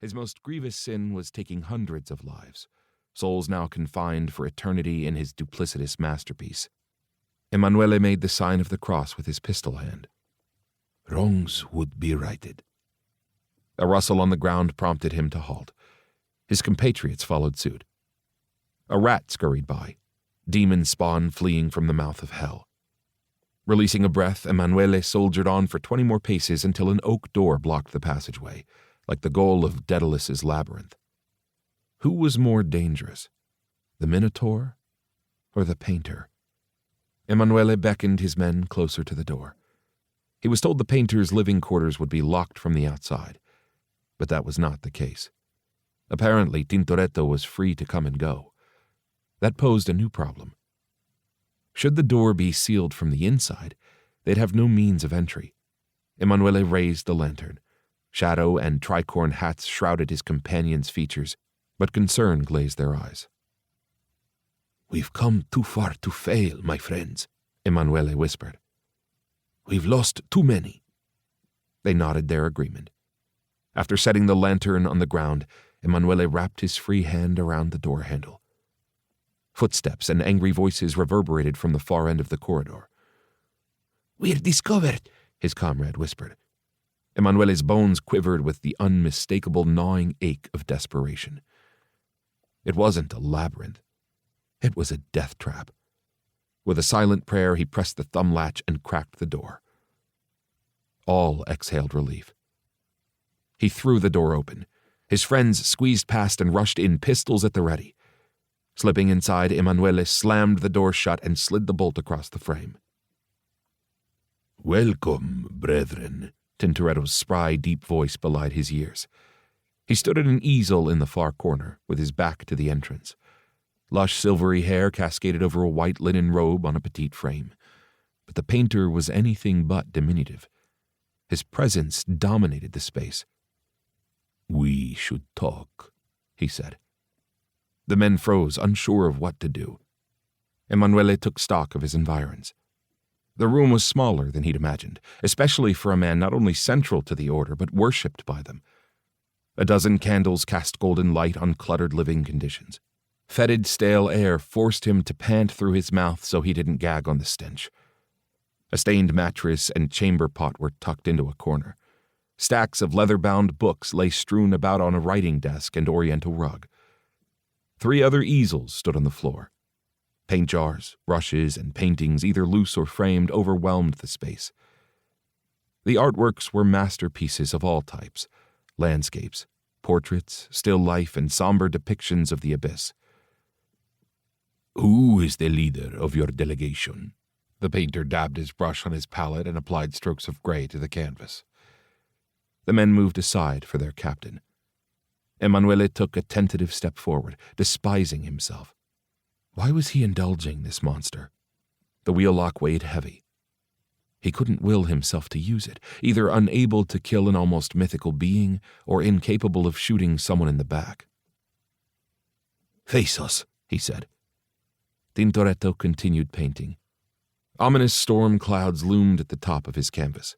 His most grievous sin was taking hundreds of lives, souls now confined for eternity in his duplicitous masterpiece. Emanuele made the sign of the cross with his pistol hand. Wrongs would be righted. A rustle on the ground prompted him to halt. His compatriots followed suit. A rat scurried by, demon spawn fleeing from the mouth of hell. Releasing a breath, Emanuele soldiered on for 20 more paces until an oak door blocked the passageway, like the goal of Daedalus's labyrinth. Who was more dangerous, the Minotaur or the painter? Emanuele beckoned his men closer to the door. He was told the painter's living quarters would be locked from the outside, but that was not the case. Apparently, Tintoretto was free to come and go. That posed a new problem. Should the door be sealed from the inside, they'd have no means of entry. Emanuele raised the lantern. Shadow and tricorn hats shrouded his companions' features, but concern glazed their eyes. "We've come too far to fail, my friends," Emanuele whispered. "We've lost too many." They nodded their agreement. After setting the lantern on the ground, Emanuele wrapped his free hand around the door handle. Footsteps and angry voices reverberated from the far end of the corridor. "We're discovered," his comrade whispered. Emanuele's bones quivered with the unmistakable gnawing ache of desperation. It wasn't a labyrinth. It was a death trap. With a silent prayer, he pressed the thumb latch and cracked the door. All exhaled relief. He threw the door open. His friends squeezed past and rushed in, pistols at the ready. Slipping inside, Emanuele slammed the door shut and slid the bolt across the frame. "Welcome, brethren," Tintoretto's spry, deep voice belied his years. He stood at an easel in the far corner, with his back to the entrance. Lush silvery hair cascaded over a white linen robe on a petite frame. But the painter was anything but diminutive. His presence dominated the space. "We should talk," he said. The men froze, unsure of what to do. Emanuele took stock of his environs. The room was smaller than he'd imagined, especially for a man not only central to the order, but worshipped by them. A dozen candles cast golden light on cluttered living conditions. Fetid, stale air forced him to pant through his mouth so he didn't gag on the stench. A stained mattress and chamber pot were tucked into a corner. Stacks of leather-bound books lay strewn about on a writing desk and oriental rug. 3 other easels stood on the floor. Paint jars, brushes, and paintings, either loose or framed, overwhelmed the space. The artworks were masterpieces of all types: landscapes, portraits, still life, and somber depictions of the abyss. "Who is the leader of your delegation?" The painter dabbed his brush on his palette and applied strokes of gray to the canvas. The men moved aside for their captain. Emanuele took a tentative step forward, despising himself. Why was he indulging this monster? The wheel lock weighed heavy. He couldn't will himself to use it, either unable to kill an almost mythical being or incapable of shooting someone in the back. "Face us," he said. Tintoretto continued painting. Ominous storm clouds loomed at the top of his canvas.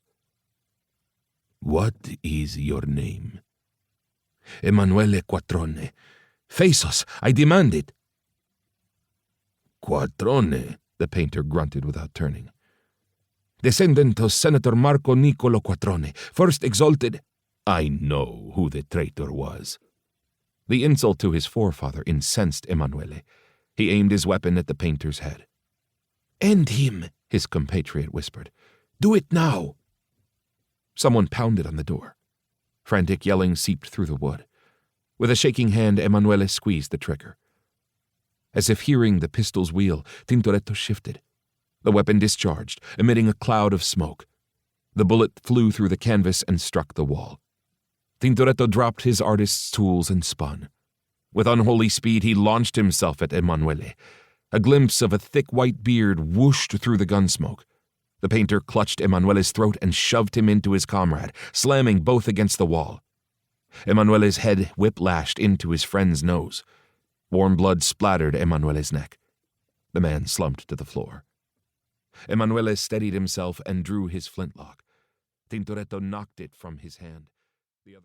"What is your name?" "Emanuele Quattrone. Face us, I demand it." "Quattrone," the painter grunted without turning. "Descendant of Senator Marco Niccolo Quattrone, first exalted—" "I know who the traitor was." The insult to his forefather incensed Emanuele. He aimed his weapon at the painter's head. "End him," his compatriot whispered. "Do it now." Someone pounded on the door. Frantic yelling seeped through the wood. With a shaking hand, Emanuele squeezed the trigger. As if hearing the pistol's wheel, Tintoretto shifted. The weapon discharged, emitting a cloud of smoke. The bullet flew through the canvas and struck the wall. Tintoretto dropped his artist's tools and spun. With unholy speed, he launched himself at Emanuele. A glimpse of a thick white beard whooshed through the gunsmoke. The painter clutched Emanuele's throat and shoved him into his comrade, slamming both against the wall. Emanuele's head whiplashed into his friend's nose. Warm blood splattered Emanuele's neck. The man slumped to the floor. Emanuele steadied himself and drew his flintlock. Tintoretto knocked it from his hand. The other